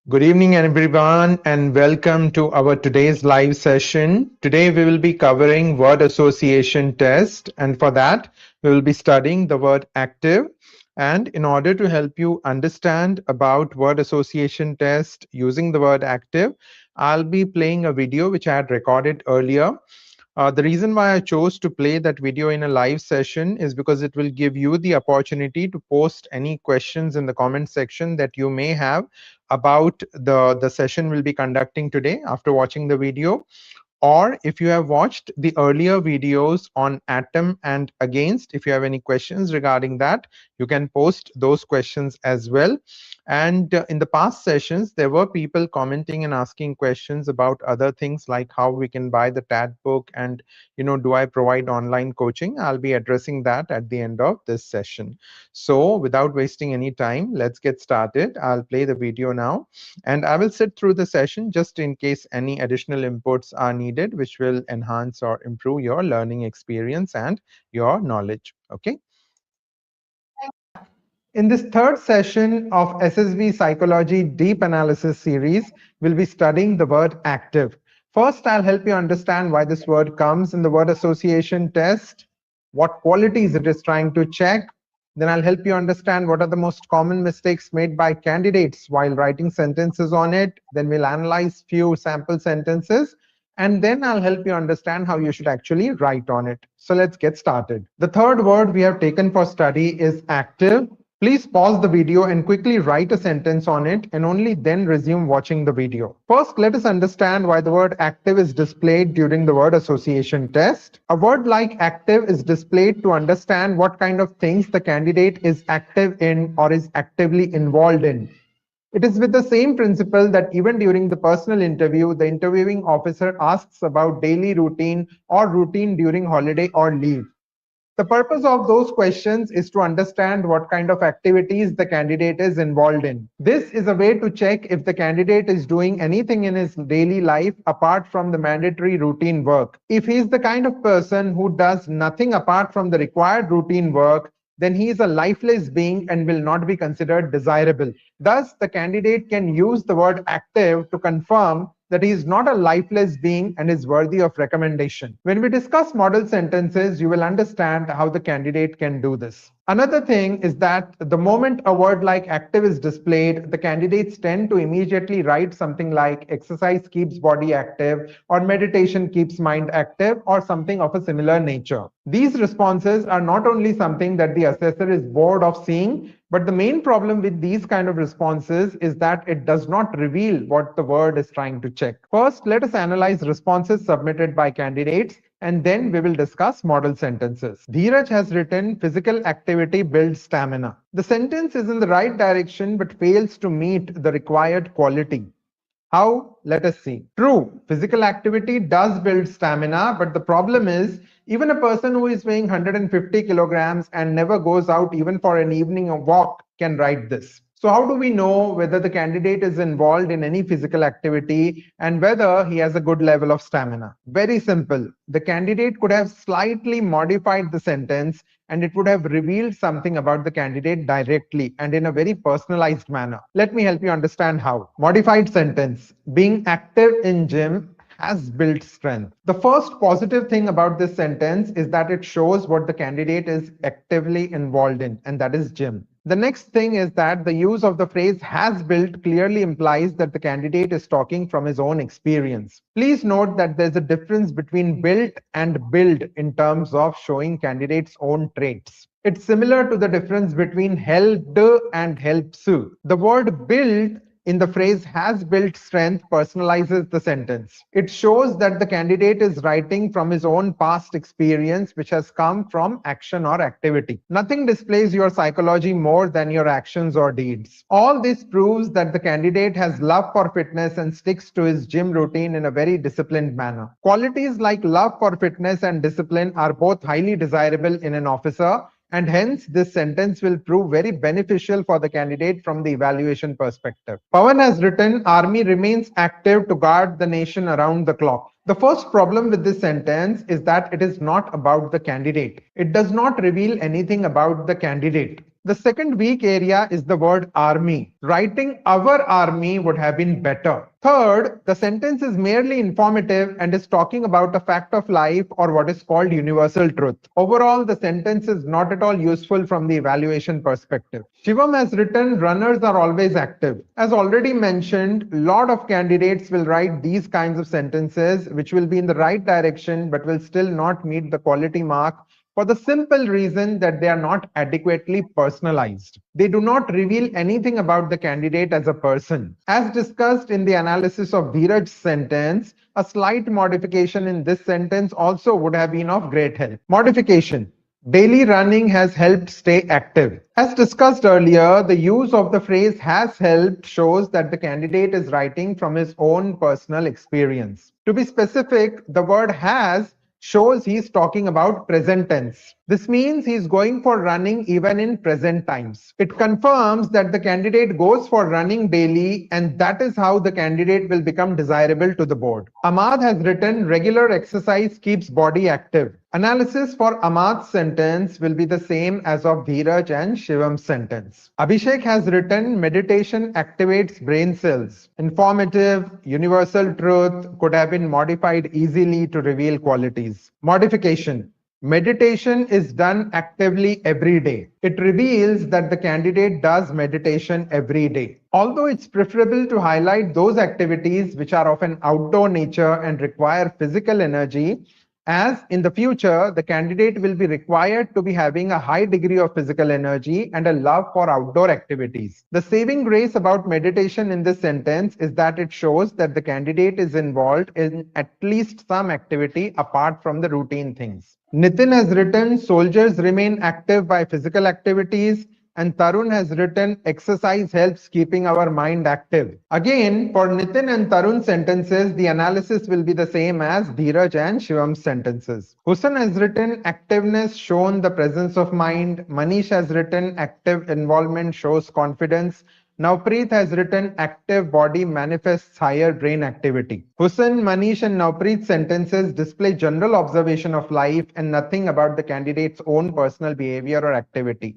Good evening, everyone, and welcome to our today's live session. Today, we will be covering word association test, and for that, we will be studying the word active. And in order to help you understand about word association test using the word active, I'll be playing a video which I had recorded earlier. The reason why I chose to play that video in a live session is because it will give you the opportunity to post any questions in the comment section that you may have about the session we'll be conducting today after watching the video. Or if you have watched the earlier videos on atom and against, if you have any questions regarding that, you can post those questions as well. And in the past sessions, there were people commenting and asking questions about other things like how we can buy the TAT book and, do I provide online coaching? I'll be addressing that at the end of this session. So without wasting any time, let's get started. I'll play the video now and I will sit through the session just in case any additional inputs are needed, which will enhance or improve your learning experience and your knowledge. Okay. In this third session of SSB Psychology Deep Analysis series, we'll be studying the word active. First, I'll help you understand why this word comes in the word association test, what qualities it is trying to check. Then I'll help you understand what are the most common mistakes made by candidates while writing sentences on it. Then we'll analyze few sample sentences. And then I'll help you understand how you should actually write on it. So let's get started. The third word we have taken for study is active. Please pause the video and quickly write a sentence on it and only then resume watching the video. First, let us understand why the word active is displayed during the word association test. A word like active is displayed to understand what kind of things the candidate is active in or is actively involved in. It is with the same principle that even during the personal interview, the interviewing officer asks about daily routine or routine during holiday or leave. The purpose of those questions is to understand what kind of activities the candidate is involved in. This is a way to check if the candidate is doing anything in his daily life apart from the mandatory routine work. If he is the kind of person who does nothing apart from the required routine work, then he is a lifeless being and will not be considered desirable. Thus, the candidate can use the word active to confirm that he is not a lifeless being and is worthy of recommendation. When we discuss model sentences, you will understand how the candidate can do this. Another thing is that the moment a word like active is displayed, the candidates tend to immediately write something like exercise keeps body active or meditation keeps mind active or something of a similar nature. These responses are not only something that the assessor is bored of seeing, but the main problem with these kind of responses is that it does not reveal what the word is trying to check. First, let us analyze responses submitted by candidates, and then we will discuss model sentences. Dheeraj has written, physical activity builds stamina. The sentence is in the right direction but fails to meet the required quality. How? Let us see. True, physical activity does build stamina, but the problem is even a person who is weighing 150 kilograms and never goes out even for an evening walk can write this. So how do we know whether the candidate is involved in any physical activity and whether he has a good level of stamina? Very simple. The candidate could have slightly modified the sentence and it would have revealed something about the candidate directly and in a very personalized manner. Let me help you understand how. Modified sentence. Being active in gym has built strength. The first positive thing about this sentence is that it shows what the candidate is actively involved in, and that is gym. The next thing is that the use of the phrase has built clearly implies that the candidate is talking from his own experience. Please note that there's a difference between built and build in terms of showing candidates' own traits. It's similar to the difference between helped and helps. The word build in the phrase has built strength personalizes the sentence. It shows that the candidate is writing from his own past experience, which has come from action or activity. Nothing displays your psychology more than your actions or deeds. All this proves that the candidate has love for fitness and sticks to his gym routine in a very disciplined manner. Qualities like love for fitness and discipline are both highly desirable in an officer, and hence this sentence will prove very beneficial for the candidate from the evaluation perspective. Pawan has written, Army remains active to guard the nation around the clock. The first problem with this sentence is that it is not about the candidate. It does not reveal anything about the candidate. The second weak area is the word army. Writing our army would have been better. Third, the sentence is merely informative and is talking about a fact of life or what is called universal truth. Overall, the sentence is not at all useful from the evaluation perspective. Shivam has written, runners are always active. As already mentioned, a lot of candidates will write these kinds of sentences which will be in the right direction but will still not meet the quality mark for the simple reason that they are not adequately personalized. They do not reveal anything about the candidate as a person. As discussed in the analysis of Dheeraj's sentence, a slight modification in this sentence also would have been of great help. Modification. Daily running has helped stay active. As discussed earlier, the use of the phrase has helped shows that the candidate is writing from his own personal experience. To be specific, the word has shows he's talking about present tense. This means he's going for running even in present times. It confirms that the candidate goes for running daily, and that is how the candidate will become desirable to the board. Ahmad has written, regular exercise keeps body active. Analysis for Ahmad's sentence will be the same as of Dheeraj and Shivam's sentence. Abhishek has written, meditation activates brain cells. Informative, universal truth could have been modified easily to reveal qualities. Modification. Meditation is done actively every day. It reveals that the candidate does meditation every day. Although it's preferable to highlight those activities which are of an outdoor nature and require physical energy, as in the future, the candidate will be required to be having a high degree of physical energy and a love for outdoor activities. The saving grace about meditation in this sentence is that it shows that the candidate is involved in at least some activity apart from the routine things. Nitin has written, soldiers remain active by physical activities. And Tarun has written, exercise helps keeping our mind active. Again, for Nitin and Tarun sentences, the analysis will be the same as Dheeraj and Shivam's sentences. Hussain has written, activeness shown the presence of mind. Manish has written, active involvement shows confidence. Navpreet has written, active body manifests higher brain activity. Hussain, Manish and Navpreet's sentences display general observation of life and nothing about the candidate's own personal behavior or activity.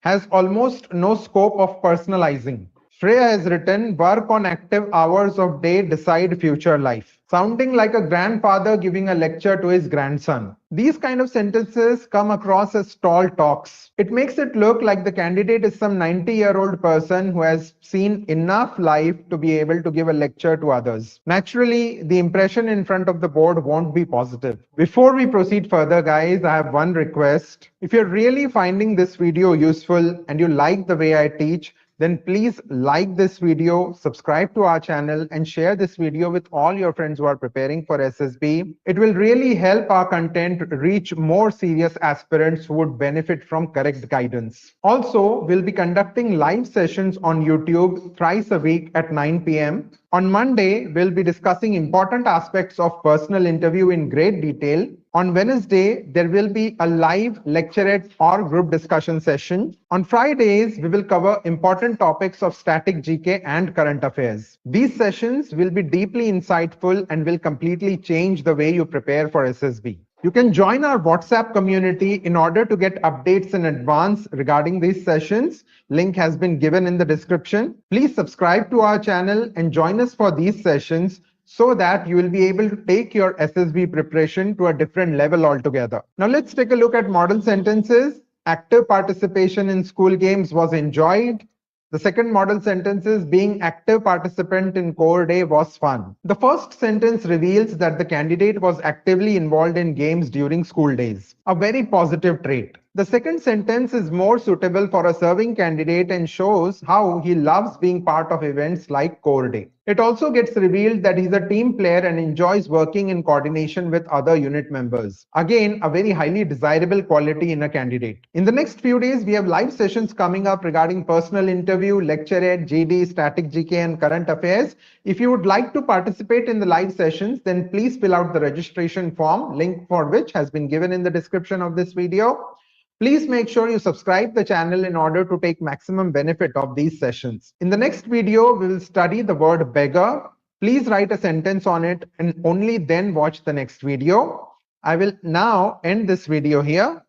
Has almost no scope of personalizing. Shreya has written, work on active hours of day decide future life. Sounding like a grandfather giving a lecture to his grandson. These kind of sentences come across as tall talks. It makes it look like the candidate is some 90-year-old person who has seen enough life to be able to give a lecture to others. Naturally, the impression in front of the board won't be positive. Before we proceed further, guys, I have one request. If you're really finding this video useful and you like the way I teach, then please like this video, subscribe to our channel, and share this video with all your friends who are preparing for SSB. It will really help our content reach more serious aspirants who would benefit from correct guidance. Also, we'll be conducting live sessions on YouTube thrice a week at 9 p.m. On Monday, we'll be discussing important aspects of personal interview in great detail. On Wednesday, there will be a live lecturette or group discussion session. On Fridays, we will cover important topics of static GK and current affairs. These sessions will be deeply insightful and will completely change the way you prepare for SSB. You can join our WhatsApp community in order to get updates in advance regarding these sessions. Link has been given in the description. Please subscribe to our channel and join us for these sessions so that you will be able to take your SSB preparation to a different level altogether. Now let's take a look at model sentences. Active participation in school games was enjoyed. The second model sentence is being active participant in core day was fun. The first sentence reveals that the candidate was actively involved in games during school days, a very positive trait. The second sentence is more suitable for a serving candidate and shows how he loves being part of events like core day. It also gets revealed that he's a team player and enjoys working in coordination with other unit members. Again, a very highly desirable quality in a candidate. In the next few days, we have live sessions coming up regarding personal interview, lecturette, GD, static GK, and current affairs. If you would like to participate in the live sessions, then please fill out the registration form, link for which has been given in the description of this video. Please make sure you subscribe the channel in order to take maximum benefit of these sessions. In the next video, we will study the word beggar. Please write a sentence on it and only then watch the next video. I will now end this video here.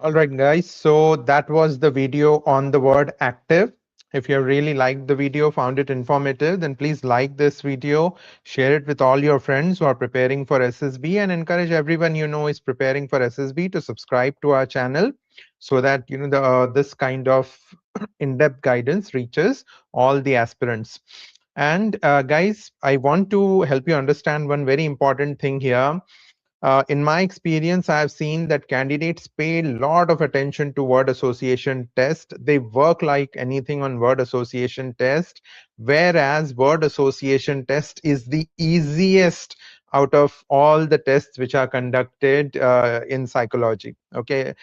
All right, guys. So that was the video on the word active. If you really liked the video, found it informative, then please like this video, share it with all your friends who are preparing for SSB, and encourage everyone you know is preparing for SSB to subscribe to our channel so that this kind of in-depth guidance reaches all the aspirants. And guys, I want to help you understand one very important thing here. In my experience, I have seen that candidates pay a lot of attention to word association test. They work like anything on word association test, whereas word association test is the easiest out of all the tests which are conducted in psychology. Okay,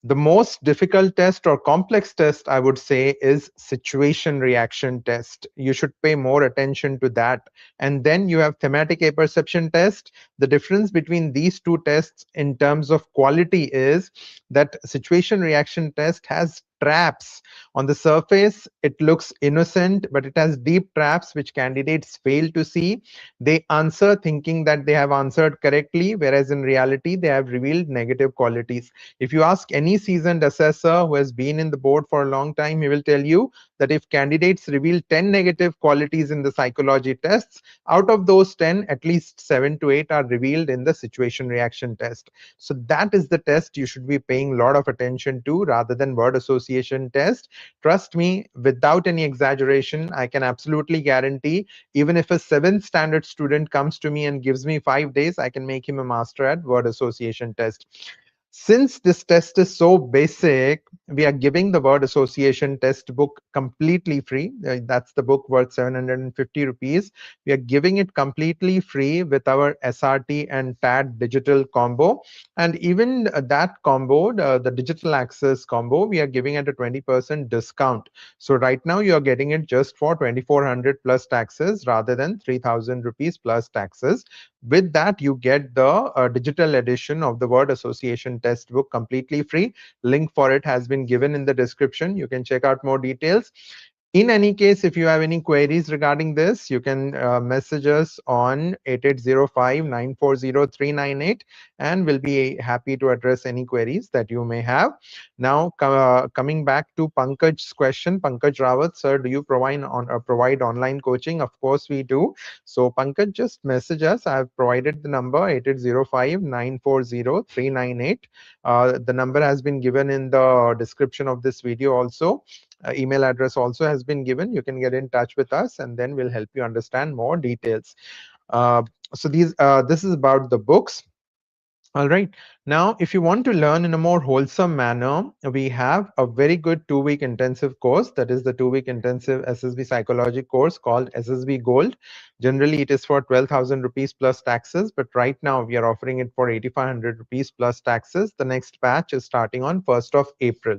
the most difficult test or complex test, I would say, is situation reaction test. You should pay more attention to that. And then you have thematic apperception test. The difference between these two tests in terms of quality is that situation reaction test has traps. On the surface, it looks innocent, but it has deep traps which candidates fail to see. They answer thinking that they have answered correctly, whereas in reality, they have revealed negative qualities. If you ask any seasoned assessor who has been in the board for a long time, he will tell you that if candidates reveal 10 negative qualities in the psychology tests, out of those 10, at least 7 to 8 are revealed in the situation reaction test. So that is the test you should be paying a lot of attention to rather than word association test. Trust me, without any exaggeration, I can absolutely guarantee, even if a 7th standard student comes to me and gives me 5 days, I can make him a master at word association test. Since this test is so basic, we are giving the word association test book completely free. That's the book worth 750 rupees. We are giving it completely free with our SRT and TAD digital combo. And even that combo, the digital access combo, we are giving at a 20% discount. So right now you are getting it just for 2400 plus taxes rather than 3000 rupees plus taxes. With that, you get the digital edition of the word association test book completely free. Link for it has been given in the description. You can check out more details. In any case, if you have any queries regarding this, you can message us on 8805 940 398, and we'll be happy to address any queries that you may have. Now, coming back to Pankaj's question, Pankaj Rawat, sir, do you provide online coaching? Of course, we do. So, Pankaj, just message us. I have provided the number 8805 940 398. The number has been given in the description of this video also. Email address also has been given. You can get in touch with us, and then we'll help you understand more details. Uh, this is about the books. All right. Now, if you want to learn in a more wholesome manner, we have a very good 2-week intensive course. That is the 2-week intensive SSB psychology course called SSB Gold. Generally, it is for 12,000 rupees plus taxes, but right now we are offering it for 8,500 rupees plus taxes. The next batch is starting on 1st of April.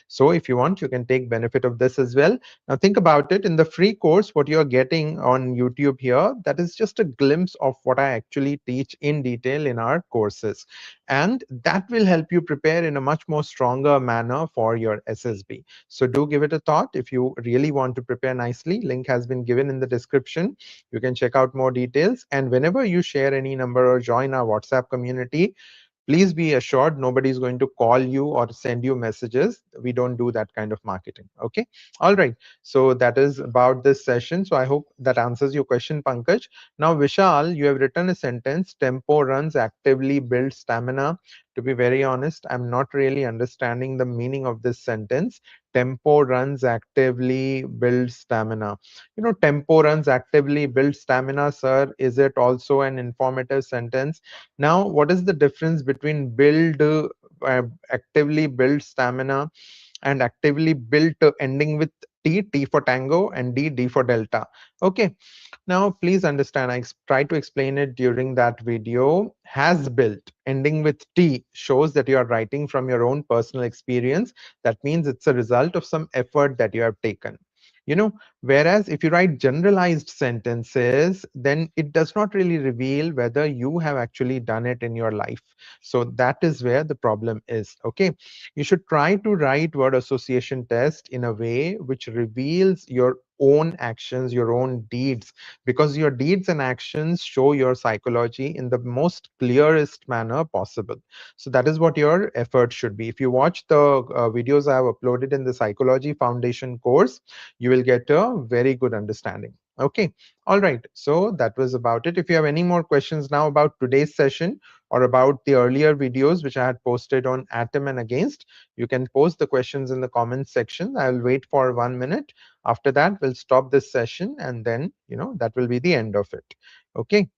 So if you want, you can take benefit of this as well. Now, think about it. In the free course, what you're getting on YouTube here, that is just a glimpse of what I actually teach in detail in our courses. And that will help you prepare in a much more stronger manner for your SSB. So do give it a thought. If you really want to prepare nicely, link has been given in the description. You can check out more details. And whenever you share any number or join our WhatsApp community, please be assured nobody is going to call you or send you messages. We don't do that kind of marketing. Okay. All right. So that is about this session. So I hope that answers your question, Pankaj. Now, Vishal, you have written a sentence, tempo runs actively build stamina. To be very honest, I'm not really understanding the meaning of this sentence. Tempo runs actively build stamina. Tempo runs actively build stamina, sir. Is it also an informative sentence? Now, what is the difference between actively build stamina, and actively built ending with T for Tango, and D for Delta? Okay. Now, please understand, I tried to explain it during that video. Has built ending with T shows that you are writing from your own personal experience. That means it's a result of some effort that you have taken. Whereas if you write generalized sentences, then it does not really reveal whether you have actually done it in your life. So that is where the problem is. Okay. You should try to write word association test in a way which reveals your own actions, your own deeds, because your deeds and actions show your psychology in the most clearest manner possible. So that is what your effort should be. If you watch the videos I have uploaded in the Psychology Foundation course, you will get a very good understanding. Okay. All right. So that was about it. If you have any more questions now about today's session or about the earlier videos which I had posted on Atom and Against, you can post the questions in the comments section. I will wait for 1 minute. After that, we'll stop this session, and then, that will be the end of it. Okay.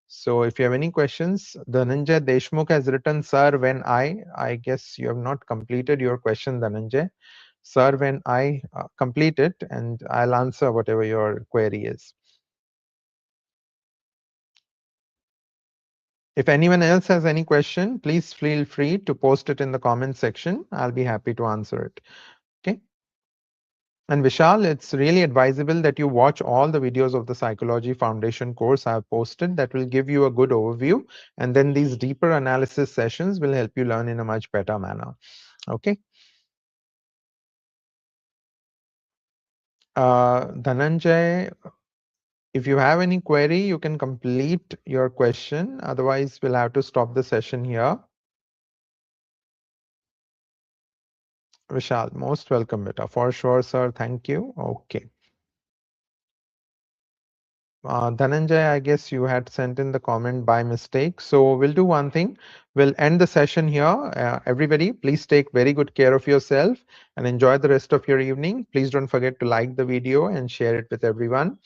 So if you have any questions, Dhananjay Deshmukh has written, Sir, when I guess you have not completed your question, Dhananjay. Sir, when I complete it, and I'll answer whatever your query is. If anyone else has any question, please feel free to post it in the comment section. I'll be happy to answer it. Okay. And Vishal, it's really advisable that you watch all the videos of the Psychology Foundation course I've posted. That will give you a good overview. And then these deeper analysis sessions will help you learn in a much better manner. Okay. Dhananjay, if you have any query, you can complete your question. Otherwise, we'll have to stop the session here. Vishal, most welcome, beta. For sure, sir. Thank you. Okay. Dhananjay, I guess you had sent in the comment by mistake. So we'll do one thing. We'll end the session here. Everybody, please take very good care of yourself and enjoy the rest of your evening. Please don't forget to like the video and share it with everyone.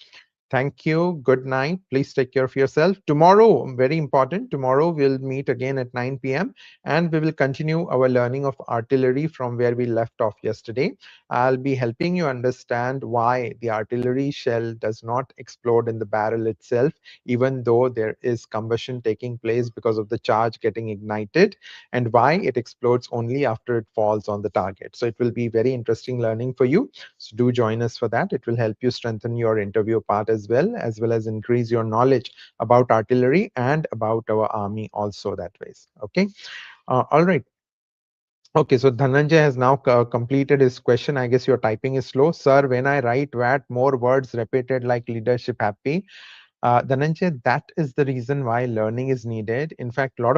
Thank you. Good night. Please take care of yourself. Tomorrow, very important, tomorrow we'll meet again at 9 p.m. and we will continue our learning of artillery from where we left off yesterday. I'll be helping you understand why the artillery shell does not explode in the barrel itself, even though there is combustion taking place because of the charge getting ignited, and why it explodes only after it falls on the target. So it will be very interesting learning for you. So do join us for that. It will help you strengthen your interview part as well as increase your knowledge about artillery and about our army also that ways. Okay. All right. Okay, so Dhananjay has now completed his question. I guess your typing is slow. Sir, when I write WAT, more words repeated like leadership happy. Dhananjay, that is the reason why learning is needed. In fact, a lot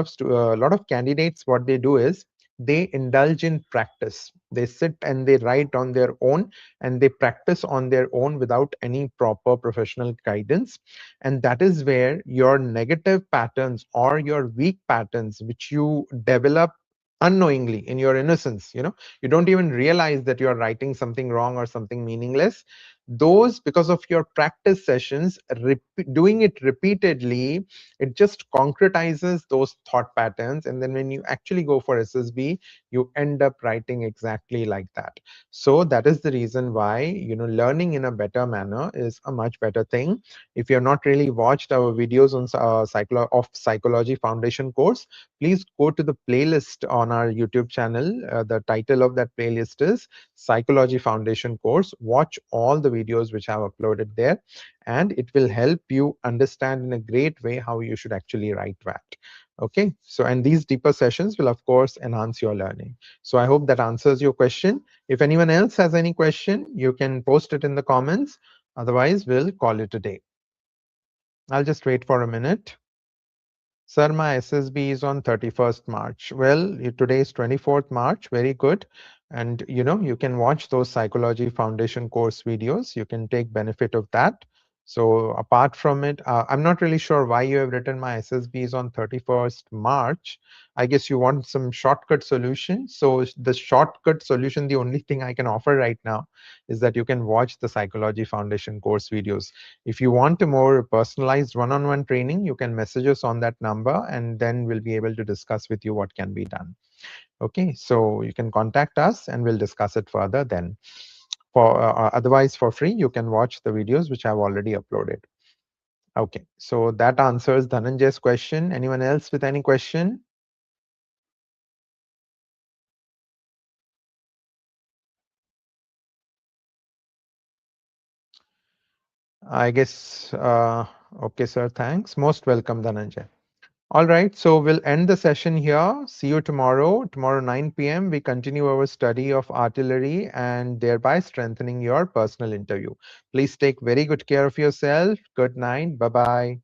of candidates, what they do is they indulge in practice. They sit and they write on their own and they practice on their own without any proper professional guidance. And that is where your negative patterns or your weak patterns, which you develop unknowingly in your innocence, you don't even realize that you're writing something wrong or something meaningless. Those, because of your practice sessions, doing it repeatedly, it just concretizes those thought patterns, and then when you actually go for SSB, you end up writing exactly like that. So that is the reason why learning in a better manner is a much better thing. If you have not really watched our videos on Psychology Foundation course, please go to the playlist on our YouTube channel. The title of that playlist is Psychology Foundation course. Watch all the videos which I have uploaded there, and it will help you understand in a great way how you should actually write WAT. Okay, so and these deeper sessions will of course enhance your learning. So I hope that answers your question. If anyone else has any question, you can post it in the comments. Otherwise, we'll call it a day. I'll just wait for a minute. Sir, my SSB is on 31st March. Well, today is 24th March. Very good. And you can watch those Psychology Foundation course videos. You can take benefit of that. So apart from it, I'm not really sure why you have written my SSB is on 31st March. I guess you want some shortcut solution. So the shortcut solution, the only thing I can offer right now is that you can watch the Psychology Foundation course videos. If you want a more personalized one-on-one training, you can message us on that number, and then we'll be able to discuss with you what can be done. Okay, so you can contact us and we'll discuss it further then. For otherwise, for free, you can watch the videos which I've already uploaded. Okay, so that answers Dhananjay's question. Anyone else with any question? I guess, okay, sir, thanks. Most welcome, Dhananjay. All right, so we'll end the session here. See you tomorrow. Tomorrow, 9 p.m., we continue our study of artillery and thereby strengthening your personal interview. Please take very good care of yourself. Good night. Bye-bye.